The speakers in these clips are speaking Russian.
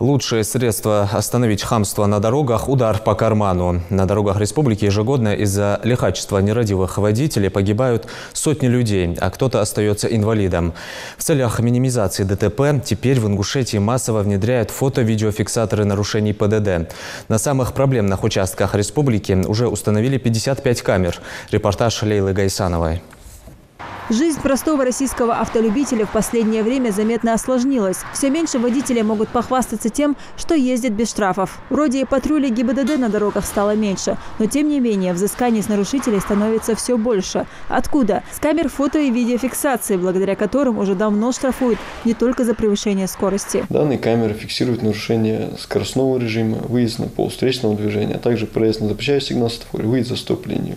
Лучшее средство остановить хамство на дорогах – удар по карману. На дорогах республики ежегодно из-за лихачества нерадивых водителей погибают сотни людей, а кто-то остается инвалидом. В целях минимизации ДТП теперь в Ингушетии массово внедряют фото-видеофиксаторы нарушений ПДД. На самых проблемных участках республики уже установили 55 камер. Репортаж Лейлы Гайсановой. Жизнь простого российского автолюбителя в последнее время заметно осложнилась. Все меньше водителей могут похвастаться тем, что ездят без штрафов. Вроде и патрулей ГИБДД на дорогах стало меньше, но тем не менее взысканий с нарушителей становится все больше. Откуда? С камер фото- и видеофиксации, благодаря которым уже давно штрафуют не только за превышение скорости. Данные камеры фиксируют нарушение скоростного режима, выезд на пол встречного движения, а также проезд на запрещающий сигнал светофора, выезд за стоп-линию.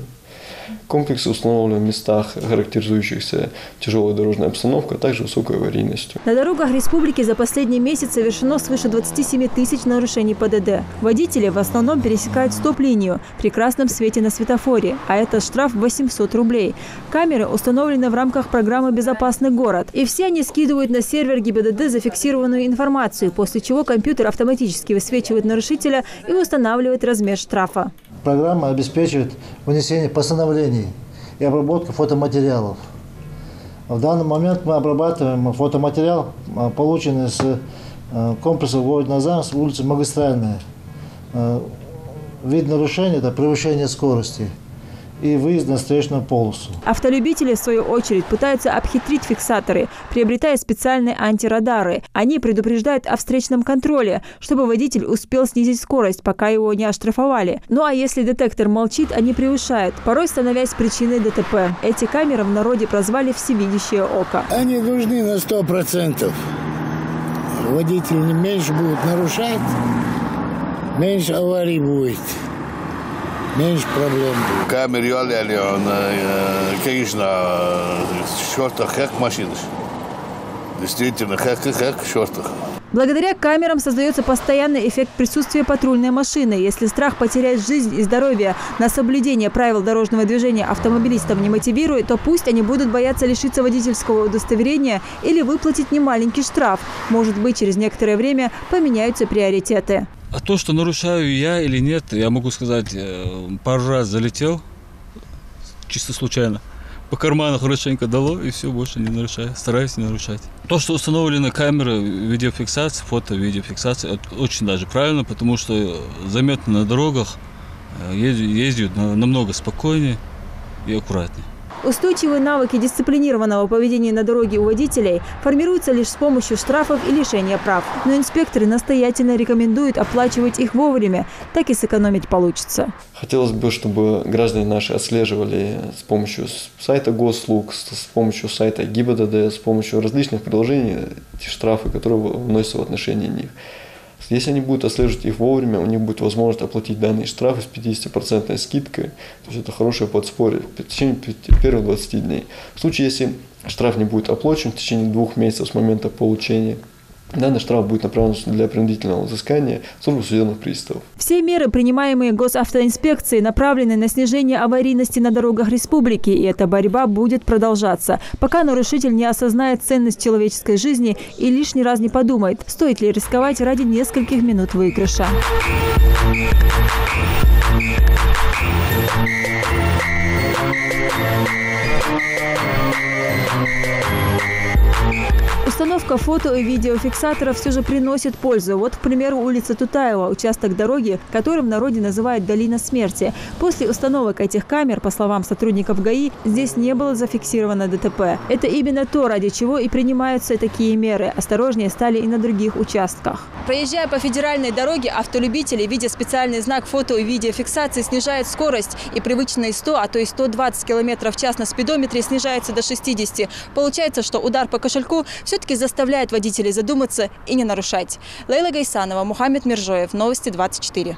Комплексы установлены в местах, характеризующихся тяжелой дорожной обстановкой, а также высокой аварийностью. На дорогах республики за последний месяц совершено свыше 27 тысяч нарушений ПДД. Водители в основном пересекают стоп-линию при красном свете на светофоре, а это штраф 800 рублей. Камеры установлены в рамках программы «Безопасный город». И все они скидывают на сервер ГИБДД зафиксированную информацию, после чего компьютер автоматически высвечивает нарушителя и устанавливает размер штрафа. Программа обеспечивает вынесение постановлений и обработку фотоматериалов. В данный момент мы обрабатываем фотоматериал, полученный с комплекса города Назан, с улицы Магистральная. Вид нарушения – это превышение скорости и выезд на встречную полосу. Автолюбители, в свою очередь, пытаются обхитрить фиксаторы, приобретая специальные антирадары. Они предупреждают о встречном контроле, чтобы водитель успел снизить скорость, пока его не оштрафовали. Ну а если детектор молчит, они превышают, порой становясь причиной ДТП. Эти камеры в народе прозвали «всевидящее око». Они нужны на 100%. Водитель меньше будет нарушать, меньше аварий будет. Меньше проблем. Камеры яли, конечно, шортах как машины. Действительно, как шортах. Благодаря камерам создается постоянный эффект присутствия патрульной машины. Если страх потерять жизнь и здоровье на соблюдение правил дорожного движения автомобилистов не мотивирует, то пусть они будут бояться лишиться водительского удостоверения или выплатить немаленький штраф. Может быть, через некоторое время поменяются приоритеты. А то, что нарушаю я или нет, я могу сказать, пару раз залетел, чисто случайно. По карману хорошенько дало, и все, больше не нарушаю. Стараюсь не нарушать. То, что установлены камеры видеофиксации, фото-видеофиксации, это очень даже правильно, потому что заметно на дорогах ездят намного спокойнее и аккуратнее. Устойчивые навыки дисциплинированного поведения на дороге у водителей формируются лишь с помощью штрафов и лишения прав. Но инспекторы настоятельно рекомендуют оплачивать их вовремя, так и сэкономить получится. Хотелось бы, чтобы граждане наши отслеживали с помощью сайта Госслуг, с помощью сайта ГИБДД, с помощью различных приложений те штрафы, которые вносятся в отношении них. Если они будут отслеживать их вовремя, у них будет возможность оплатить данные штрафы с 50% скидкой. То есть это хорошее подспорье в течение первых 20 дней. В случае, если штраф не будет оплачен в течение 2 месяцев с момента получения, данный штраф будет направлен для принудительного взыскания в службу судебных приставов. Все меры, принимаемые госавтоинспекцией, направлены на снижение аварийности на дорогах республики, и эта борьба будет продолжаться, пока нарушитель не осознает ценность человеческой жизни и лишний раз не подумает, стоит ли рисковать ради нескольких минут выигрыша. Установка фото- и видеофиксаторов все же приносит пользу. Вот, к примеру, улица Тутаева, участок дороги, который в народе называют «Долина смерти». После установок этих камер, по словам сотрудников ГАИ, здесь не было зафиксировано ДТП. Это именно то, ради чего и принимаются такие меры. Осторожнее стали и на других участках. Проезжая по федеральной дороге, автолюбители, видя специальный знак фото- и видеофиксации, снижают скорость. И привычные 100, а то и 120 км в час на спидометре снижается до 60. Получается, что удар по кошельку все-таки заставляет водителей задуматься и не нарушать. Лейла Гайсанова, Мухаммед Миржоев. Новости 24.